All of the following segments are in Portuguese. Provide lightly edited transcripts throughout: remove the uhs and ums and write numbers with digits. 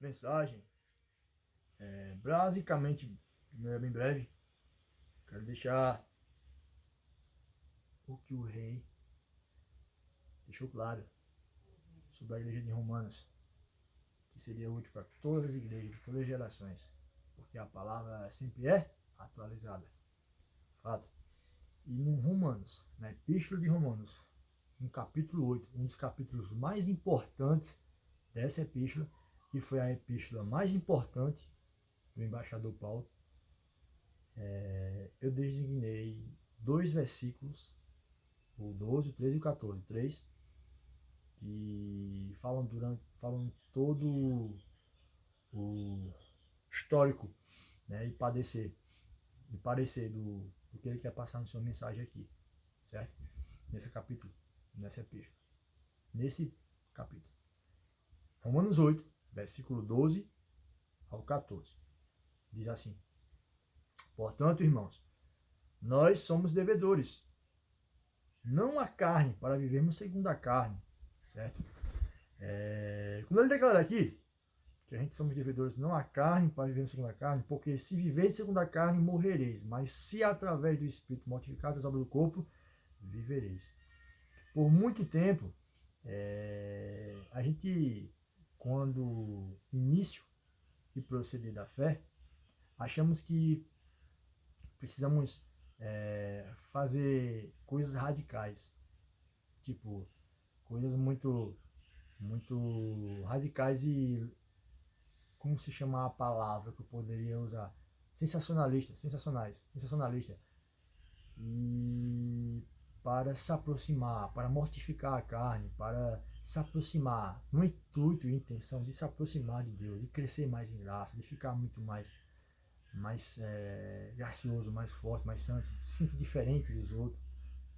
mensagem basicamente, bem breve, quero deixar o que o rei deixou claro sobre a igreja de Romanos, que seria útil para todas as igrejas de todas as gerações, porque a palavra sempre é atualizada. Fato. E no Romanos, na Epístola de Romanos, no capítulo 8, um dos capítulos mais importantes dessa epístola, que foi a epístola mais importante do embaixador Paulo, eu designei 2 versículos, o 12, o 13 e o 14, 3, que falam todo o histórico, né, e parecer do que ele quer passar na sua mensagem aqui, certo? Nesse capítulo, nessa epístola. Nesse capítulo. Romanos 8, versículo 12 ao 14. Diz assim: portanto, irmãos, nós somos devedores, não a carne, para vivermos segundo a carne, certo? Quando ele declara aqui que a gente somos devedores não a carne, para vivermos segundo a carne, porque se viveis segundo a carne, morrereis, mas se através do Espírito mortificados as obras do corpo, vivereis. Por muito tempo, a gente, quando início e proceder da fé, achamos que precisamos fazer coisas radicais, tipo, coisas muito radicais e, como se chama a palavra que eu poderia usar? Sensacionalista. E para se aproximar, para mortificar a carne, para se aproximar, no intuito e intenção de se aproximar de Deus, de crescer mais em graça, de ficar muito mais gracioso, mais forte, mais santo, se sentir diferente dos outros.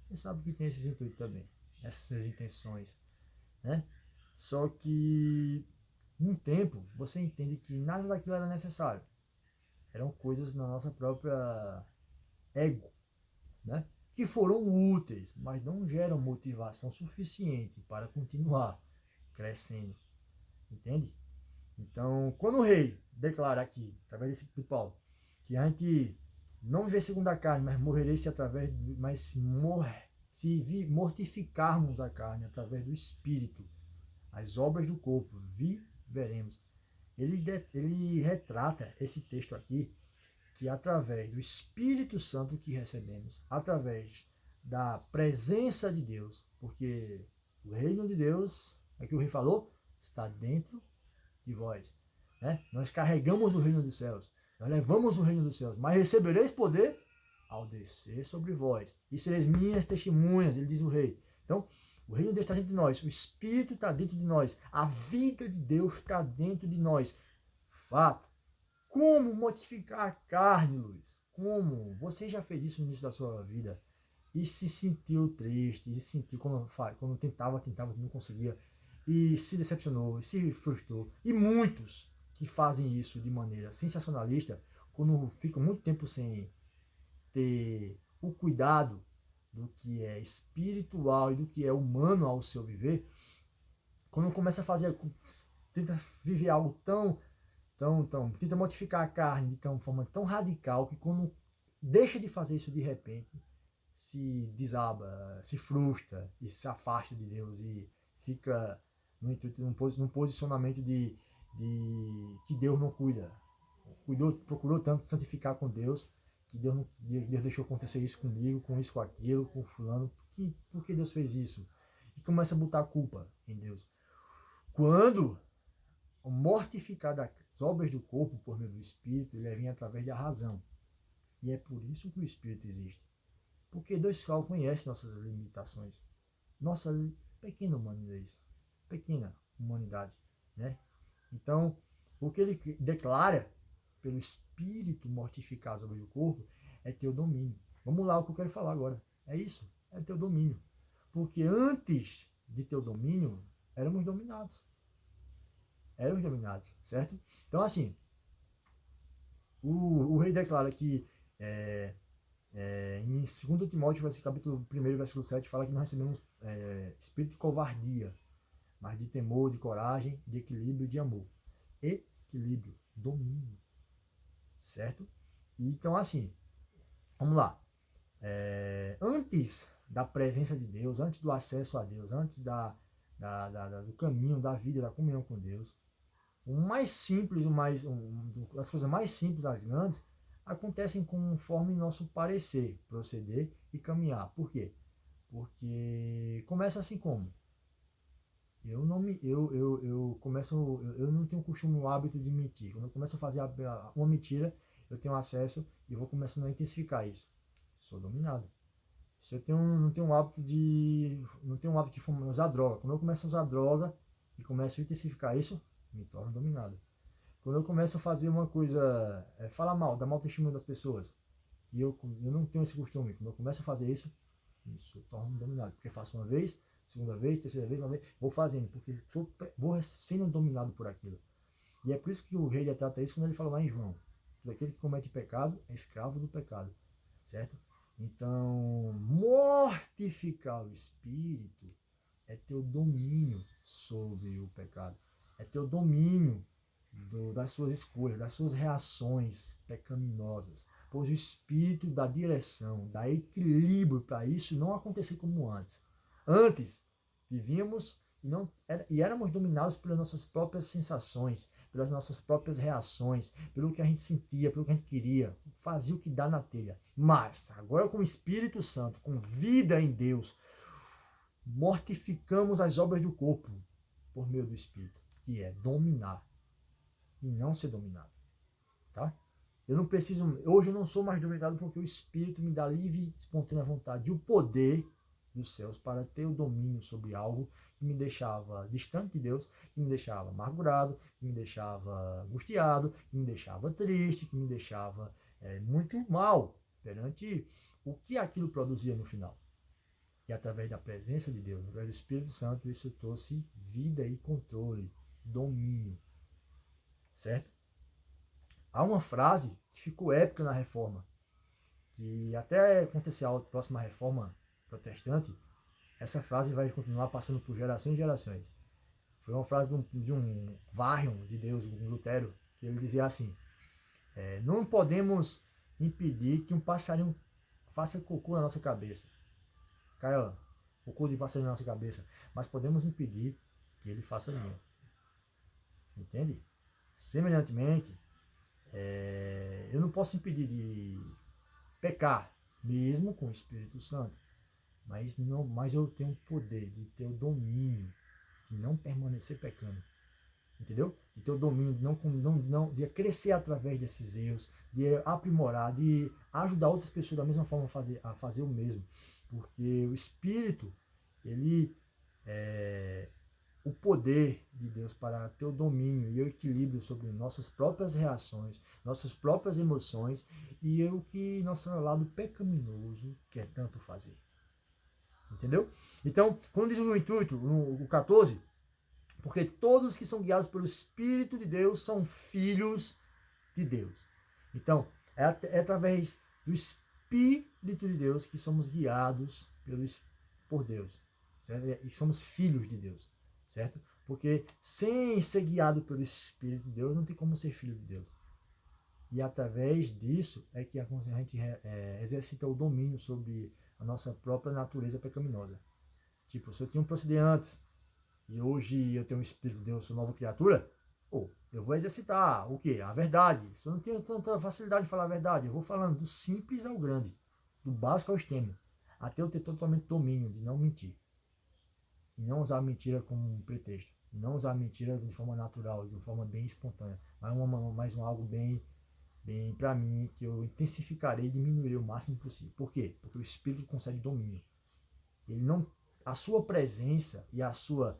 Você sabe que tem esses intuitos também, essas intenções, né? Só que, com o tempo, você entende que nada daquilo era necessário. Eram coisas na nossa própria ego, né? Que foram úteis, mas não geram motivação suficiente para continuar crescendo, entende? Então, quando o rei declara aqui, através desse de Paulo, que a gente não viver segundo a carne, mas morrerei se através, se mortificarmos a carne através do Espírito, as obras do corpo, viveremos. Ele retrata esse texto aqui, que através do Espírito Santo que recebemos, através da presença de Deus, porque o reino de Deus, é que o rei falou, está dentro de vós. Né? Nós carregamos o reino dos céus, nós levamos o reino dos céus, mas recebereis poder ao descer sobre vós, e sereis minhas testemunhas, ele diz o rei. Então, o reino de Deus está dentro de nós, o Espírito está dentro de nós, a vida de Deus está dentro de nós. Fato. Como mortificar a carne, Luiz? Como? Você já fez isso no início da sua vida e se sentiu triste, e se sentiu quando tentava, não conseguia, e se decepcionou, e se frustrou. E muitos que fazem isso de maneira sensacionalista, quando ficam muito tempo sem ter o cuidado do que é espiritual e do que é humano ao seu viver, quando começa a fazer, tenta viver algo tenta modificar a carne de uma forma tão radical que quando deixa de fazer isso de repente, se desaba, se frustra e se afasta de Deus e fica num posicionamento de que Deus não cuida. Procurou tanto santificar com Deus que Deus deixou acontecer isso comigo, com isso, com aquilo, com fulano. Por que Deus fez isso? E começa a botar a culpa em Deus. Quando mortificar das obras do corpo por meio do Espírito, ele vem através da razão. E é por isso que o Espírito existe. Porque Deus só conhece nossas limitações. Nossa pequena humanidade, né? Então, o que ele declara pelo Espírito mortificar as obras do corpo é teu domínio. Vamos lá, o que eu quero falar agora. É isso, é teu domínio. Porque antes de teu domínio, éramos dominados, certo? Então, assim, o rei declara que em 2 Timóteo, capítulo 1, versículo 7, fala que nós recebemos espírito de covardia, mas de temor, de coragem, de equilíbrio e de amor. E equilíbrio, domínio, certo? Então, assim, vamos lá. Antes da presença de Deus, antes do acesso a Deus, antes do caminho, da vida, da comunhão com Deus, o mais simples, as coisas mais simples, as grandes, acontecem conforme nosso parecer, proceder e caminhar. Por quê? Porque começa assim como? Eu não me, eu começo, eu não tenho costume, o hábito de mentir. Quando eu começo a fazer uma mentira, eu tenho acesso e vou começando a intensificar isso. Sou dominado. Se eu não tenho o hábito de usar droga, quando eu começo a usar droga e começo a intensificar isso, me torno dominado. Quando eu começo a fazer uma coisa, falar mal, dar mau testemunho das pessoas, e eu não tenho esse costume, quando eu começo a fazer isso, me torno dominado. Porque faço uma vez, segunda vez, terceira vez, uma vez, vou fazendo, porque vou sendo dominado por aquilo. E é por isso que o rei trata isso quando ele fala lá em João: todo aquele que comete pecado é escravo do pecado, certo? Então, mortificar o espírito é ter o domínio sobre o pecado, é ter o domínio das suas escolhas, das suas reações pecaminosas, pois o espírito dá direção, dá equilíbrio para isso não acontecer como antes. Antes, vivíamos e éramos dominados pelas nossas próprias sensações, pelas nossas próprias reações, pelo que a gente sentia, pelo que a gente queria, fazia o que dá na telha. Mas, agora com o Espírito Santo, com vida em Deus, mortificamos as obras do corpo por meio do Espírito, que é dominar e não ser dominado, tá? Eu não preciso, hoje eu não sou mais dominado porque o Espírito me dá livre e espontânea vontade e o poder dos céus para ter o domínio sobre algo que me deixava distante de Deus, que me deixava amargurado, que me deixava angustiado, que me deixava triste, que me deixava muito mal perante o que aquilo produzia no final. E através da presença de Deus, através do Espírito Santo, isso trouxe vida e controle, domínio, certo? Há uma frase que ficou épica na Reforma, que até acontecer a próxima Reforma protestante, essa frase vai continuar passando por gerações e gerações. Foi uma frase de um Varium de Deus, um Lutero, que ele dizia assim: não podemos impedir que um passarinho faça cocô na nossa cabeça, caia cocô de passarinho na nossa cabeça, mas podemos impedir que ele faça ninho. Entende? Semelhantemente, eu não posso impedir de pecar, mesmo com o Espírito Santo, mas eu tenho o poder de ter o domínio de não permanecer pecando, entendeu? De ter o domínio de crescer através desses erros, de aprimorar, de ajudar outras pessoas da mesma forma a fazer o mesmo, porque o Espírito, ele o poder de Deus para ter o domínio e o equilíbrio sobre nossas próprias reações, nossas próprias emoções e o que nosso lado pecaminoso quer tanto fazer. Entendeu? Então, quando diz o intuito, o 14, porque todos que são guiados pelo Espírito de Deus são filhos de Deus. Então, é através do Espírito de Deus que somos guiados por Deus. Certo? E somos filhos de Deus. Certo? Porque sem ser guiado pelo Espírito de Deus, não tem como ser filho de Deus. E através disso é que a gente exercita o domínio sobre a nossa própria natureza pecaminosa. Tipo, se eu tinha um proceder antes e hoje eu tenho o Espírito de Deus, sou nova criatura, eu vou exercitar o quê? A verdade. Se eu não tenho tanta facilidade de falar a verdade, eu vou falando do simples ao grande, do básico ao extremo, até eu ter totalmente domínio de não mentir. E não usar a mentira como um pretexto. E não usar a mentira de forma natural, de forma bem espontânea. Mas algo bem para mim, que eu intensificarei e diminuirei o máximo possível. Por quê? Porque o Espírito concede domínio. A sua presença e a sua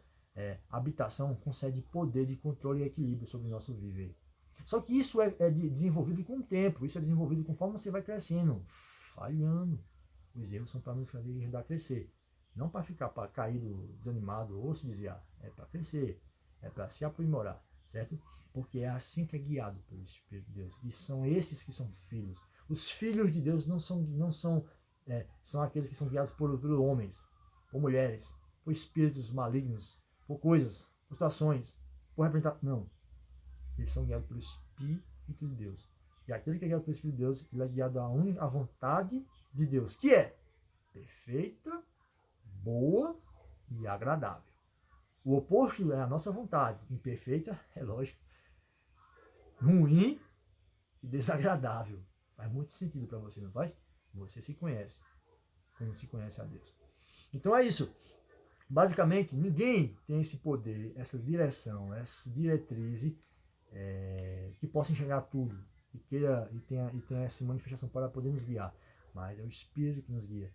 habitação concede poder de controle e equilíbrio sobre o nosso viver. Só que isso é desenvolvido com o tempo, isso é desenvolvido conforme você vai crescendo, falhando. Os erros são para nos fazer ajudar a crescer. Não para ficar caído, desanimado ou se desviar. É para crescer, é para se aprimorar, certo? Porque é assim que é guiado pelo Espírito de Deus. E são esses que são filhos. Os filhos de Deus são aqueles que são guiados por homens, por mulheres, por espíritos malignos, por coisas, por situações, por representar. Não. eles são guiados pelo Espírito de Deus. E aquele que é guiado pelo Espírito de Deus, ele é guiado à vontade de Deus, que é perfeita, boa e agradável. O oposto é a nossa vontade, imperfeita, é lógico, ruim e desagradável. Faz muito sentido para você, não faz? Você se conhece, como se conhece a Deus. Então é isso. Basicamente, ninguém tem esse poder, essa direção, essa diretriz que possa enxergar tudo e tenha essa manifestação para poder nos guiar. Mas é o Espírito que nos guia.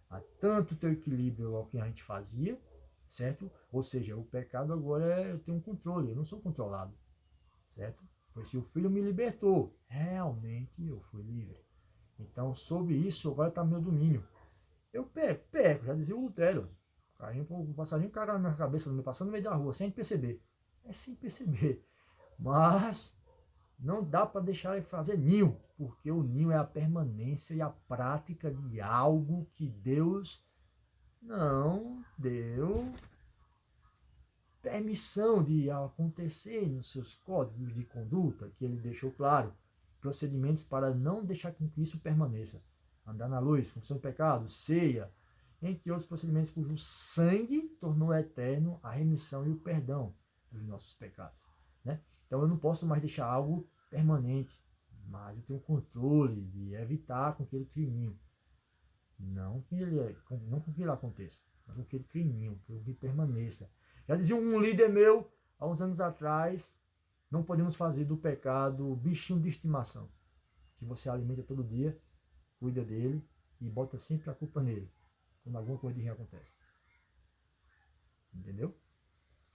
Há tanto ter equilíbrio ao que a gente fazia, certo? Ou seja, o pecado agora eu tenho um controle, eu não sou controlado, certo? Pois se o Filho me libertou, realmente eu fui livre. Então, sobre isso, agora está meu domínio. Eu peco, já dizia o Lutero. O passarinho caga na minha cabeça, me passando no meio da rua, sem perceber. É sem perceber. Mas não dá para deixar ele fazer ninho, porque o ninho é a permanência e a prática de algo que Deus não deu permissão de acontecer nos seus códigos de conduta, que ele deixou claro, procedimentos para não deixar com que isso permaneça. Andar na luz, confissão de pecado, ceia, entre outros procedimentos cujo sangue tornou eterno a remissão e o perdão dos nossos pecados. Né? Então eu não posso mais deixar algo permanente, mas eu tenho controle de evitar com que ele crie ninho. Não com que ele aconteça, mas com que ele crie ninho, que ele permaneça. Já dizia um líder meu, há uns anos atrás, não podemos fazer do pecado bichinho de estimação, que você alimenta todo dia, cuida dele e bota sempre a culpa nele, quando alguma coisa de ruim acontece. Entendeu?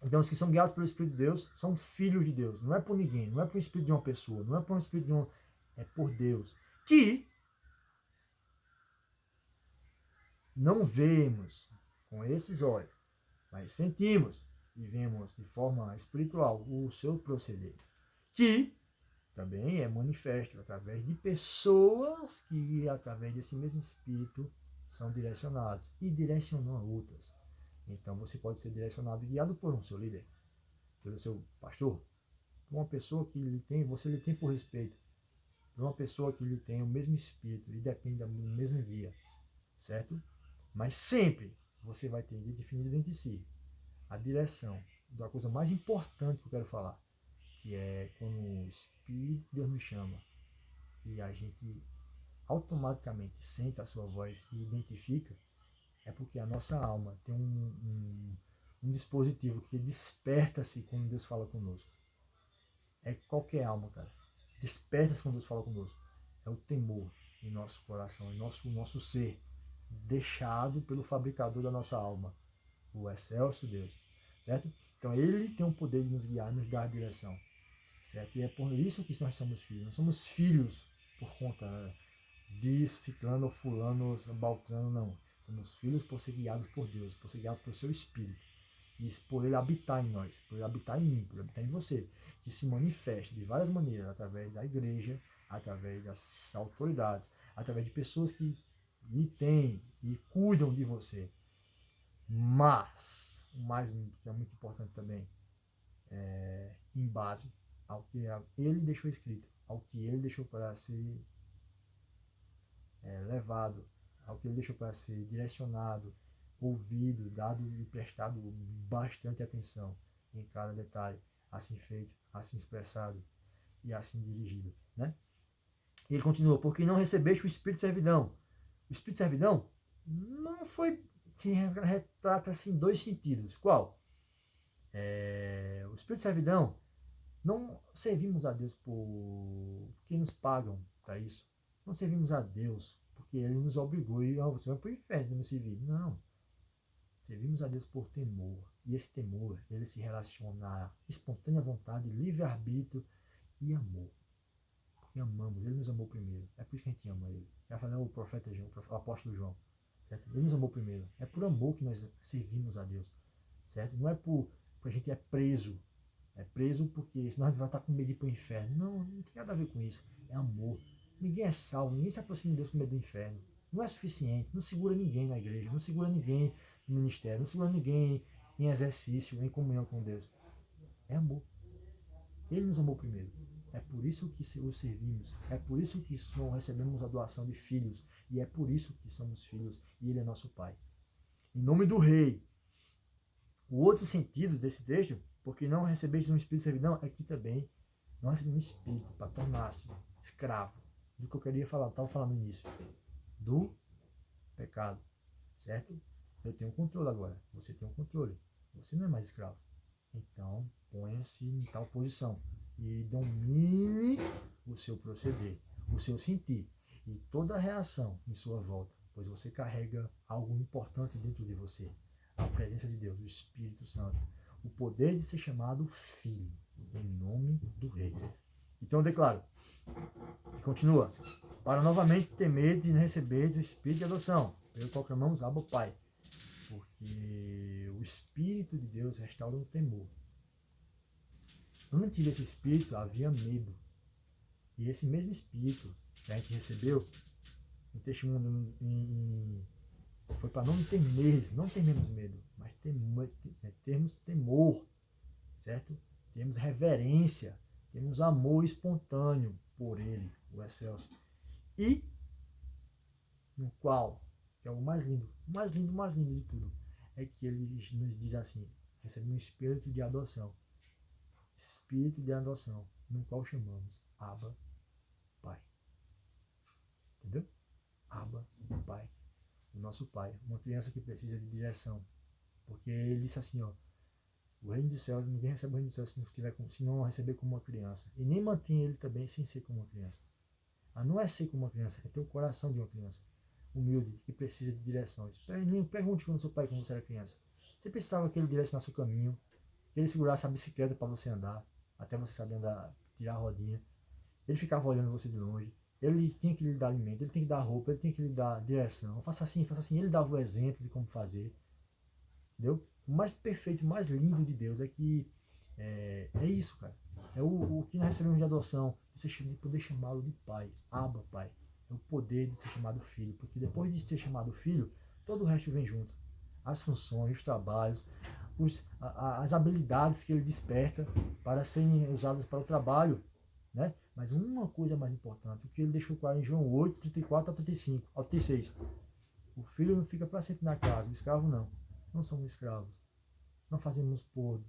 Então, os que são guiados pelo Espírito de Deus são filhos de Deus. Não é por ninguém, não é por espírito de uma pessoa, não é por um espírito de um... É por Deus. Que não vemos com esses olhos, mas sentimos e vemos de forma espiritual o seu proceder. Que também é manifesto através de pessoas que, através desse mesmo Espírito, são direcionados e direcionam a outras. Então você pode ser direcionado e guiado por um seu líder, pelo seu pastor, por uma pessoa que você lhe tem por respeito, por uma pessoa que lhe tem o mesmo Espírito e depende do mesmo guia, certo? Mas sempre você vai ter definido dentro de si a direção da coisa mais importante que eu quero falar, que é quando o Espírito de Deus nos chama e a gente automaticamente sente a sua voz e identifica, é porque a nossa alma tem um dispositivo que desperta-se quando Deus fala conosco. É qualquer alma, cara. Desperta-se quando Deus fala conosco. É o temor em nosso coração, em nosso ser, deixado pelo fabricador da nossa alma, o excelso Deus, certo? Então ele tem o poder de nos guiar, nos dar direção, certo? E é por isso que nós somos filhos. Nós somos filhos por conta disso, ciclano, fulano, baltrano, não. Somos filhos por ser guiados por Deus, por ser guiados pelo seu Espírito. E por ele habitar em nós, por ele habitar em mim, por ele habitar em você, que se manifesta de várias maneiras, através da igreja, através das autoridades, através de pessoas que lhe têm e cuidam de você. Mas, o mais que é muito importante também, em base ao que ele deixou escrito, ao que ele deixou para ser levado, ao que ele deixou para ser direcionado, ouvido, dado e prestado bastante atenção em cada detalhe, assim feito, assim expressado e assim dirigido, né? E ele continua, porque não recebeste o espírito de servidão. O espírito de servidão não foi, se retrata-se em dois sentidos. Qual? O espírito de servidão, não servimos a Deus porque nos pagam para isso. Não servimos a Deus porque ele nos obrigou e você vai para o inferno não me servir. Não. Servimos a Deus por temor. E esse temor, ele se relaciona a espontânea vontade, livre-arbítrio e amor. Porque amamos, ele nos amou primeiro. É por isso que a gente ama ele. Já falei o profeta João, o apóstolo João. Certo? Ele nos amou primeiro. É por amor que nós servimos a Deus. Certo? Não é porque a gente é preso. É preso porque senão a gente vai estar com medo de ir para o inferno. Não, não tem nada a ver com isso. É amor. Ninguém é salvo, ninguém se aproxima de Deus com medo do inferno. Não é suficiente. Não segura ninguém na igreja. Não segura ninguém no ministério. Não segura ninguém em exercício, em comunhão com Deus. É amor. Ele nos amou primeiro. É por isso que o servimos. É por isso que recebemos a doação de filhos. E é por isso que somos filhos. E Ele é nosso Pai. Em nome do Rei. O outro sentido desse texto, porque não recebeste um espírito de servidão, é que também não recebemos um espírito para tornar-se escravo. Do que eu queria falar, estava falando nisso. Do pecado. Certo? Eu tenho controle agora. Você tem um controle. Você não é mais escravo. Então, ponha-se em tal posição e domine o seu proceder, o seu sentir e toda a reação em sua volta, pois você carrega algo importante dentro de você, a presença de Deus, o Espírito Santo, o poder de ser chamado filho, em nome do Rei. Então eu declaro, e continua, para novamente temerdes e receberdes o Espírito de adoção, pelo qual clamamos Abba Pai, porque o Espírito de Deus restaura o temor. Antes desse Espírito havia medo. E esse mesmo Espírito que a gente recebeu em testemunho foi para não termos medo, mas termos temor, certo? Temos reverência, temos amor espontâneo por Ele, o excelso. E no qual, que é o mais lindo de tudo, é que Ele nos diz assim, recebemos um Espírito de adoção. Espírito de adoção, no qual chamamos Abba Pai. Entendeu? Abba Pai. O nosso Pai. Uma criança que precisa de direção. Porque ele disse assim, ó, o reino dos céus, ninguém recebe o reino dos céus se não receber como uma criança. E nem mantém ele também sem ser como uma criança. Não é ser como uma criança, é ter o coração de uma criança. Humilde, que precisa de direções. Pergunte quando seu pai, quando você era criança. Você precisava que ele direcionasse o caminho, que ele segurasse a bicicleta para você andar, até você saber andar, tirar a rodinha. Ele ficava olhando você de longe. Ele tinha que lhe dar alimento, ele tinha que dar roupa, ele tinha que lhe dar direção. Faça assim, faça assim. Ele dava o exemplo de como fazer. Entendeu? O mais perfeito, o mais lindo de Deus é que é isso, cara. É o que nós recebemos de adoção, de poder chamá-lo de pai, Abba, pai. É o poder de ser chamado filho, porque depois de ser chamado filho, todo o resto vem junto. As funções, os trabalhos, as habilidades que ele desperta para serem usadas para o trabalho, né? Mas uma coisa mais importante, o que ele deixou claro em João 8, 34 a 35, ao 36. O filho não fica para sempre na casa, o escravo não. Não somos escravos. Não fazemos por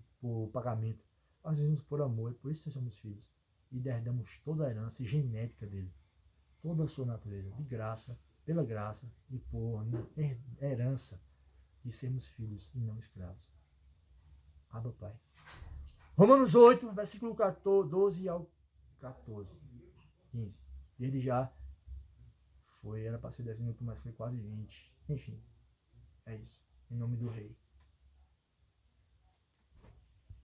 pagamento, fazemos por amor, e por isso nós somos filhos. E herdamos toda a herança genética dele, toda a sua natureza, de graça, pela graça e por herança de sermos filhos e não escravos. Abba Pai. Romanos 8, versículo 12 ao 14, 15. Desde já era para ser 10 minutos, mas foi quase 20. Enfim, é isso. Em nome do Rei.